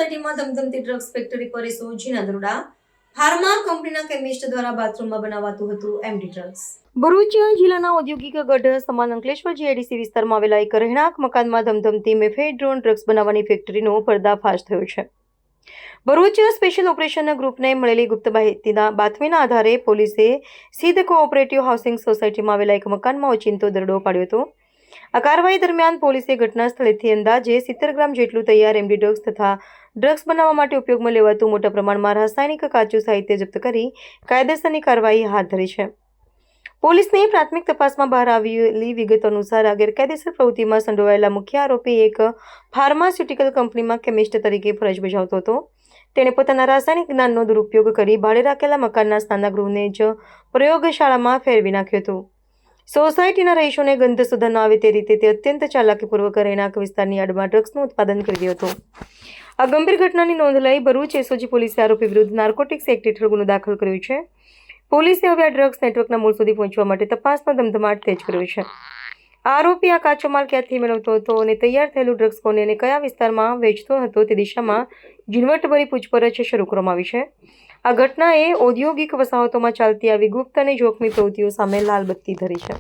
સોસાયટીમાં ધમધમતી drugs factory પર એસઓજીના દરોડા. ફાર્મા કંપનીના કેમિસ્ટ દ્વારા બાથરૂમમાં બનાવાતું હતું એમડી ડ્રગ્સ. ભરૂચ જિલ્લાના ઔદ્યોગિક ગઢ સમાન અંકલેશ્વર જીઆઈડીસી વિસ્તારમાં આવેલા એક રહેણાંક મકાનમાં ધમધમતી મેફેડ્રોન ડ્રગ્સ બનાવવાની ફેક્ટરીનો પર્દાફાશ થયો છે. ભરૂચ સ્પેશિયલ ઓપરેશન ગ્રુપને મળેલી ગુપ્ત બાતમીના આધારે પોલીસે સિદ્ધ કોઓપરેટિવ હાઉસિંગ સોસાયટીમાં આવેલા એક મકાનમાં ઓચિંતો દરોડો પાડ્યો હતો. આ કાર્યવાહી દરમિયાન પોલીસે ઘટના સ્થળેથી અંદાજે 70 ગ્રામ જેટલું તૈયાર એમડી ડ્રગ્સ તથા ડ્રગ્સ બનાવવા માટે ઉપયોગમાં લેવાતું મોટા પ્રમાણમાં રાસાયણિક કાચું સાહિત્ય જપ્ત કરી કાયદેસરની કાર્યવાહી હાથ ધરી છે. પોલીસની પ્રાથમિક તપાસમાં બહાર આવેલી વિગતો અનુસાર આ ગેરકાયદેસર પ્રવૃત્તિમાં સંડોવાયેલા મુખ્ય આરોપી એક ફાર્માસ્યુટિકલ કંપનીમાં કેમિસ્ટ તરીકે ફરજ બજાવતો હતો. તેણે પોતાના રાસાયણિક જ્ઞાનનો દુરુપયોગ કરી ભાડે રાખેલા મકાનના સ્નાનાગૃહને જ પ્રયોગશાળામાં ફેરવી નાખ્યું હતું. સોસાયટીના રહીશોને ગંધ સુધા ન આવે તે રીતે તે અત્યંત ચાલાકીપૂર્વક રહેણાંક વિસ્તારની આડમાં ડ્રગ્સનું ઉત્પાદન કરી રહ્યો હતો. આ ગંભીર ઘટનાની નોંધ લઈ ભરૂચ એસઓજી પોલીસે આરોપી વિરુદ્ધ નાર્કોટિક્સ એક્ટ હેઠળ ગુનો દાખલ કર્યો છે. પોલીસે હવે આ ડ્રગ્સ નેટવર્કના મૂળ સુધી પહોંચવા માટે તપાસનો ધમધમાટ તેજ કર્યો છે. આરોપી આ કાચો માલ ક્યાંથી મેળવતો હતો અને તૈયાર થયેલું ડ્રગ્સ કોને અને કયા વિસ્તારમાં વેચતો હતો તે દિશામાં ઝીણવટભરી પૂછપરછ શરૂ કરવામાં આવી છે. આ ઘટનાએ ઔદ્યોગિક વસાહતોમાં ચાલતી આવી ગુપ્ત અને જોખમી પ્રવૃત્તિઓ સામે લાલ બત્તી ધરી છે.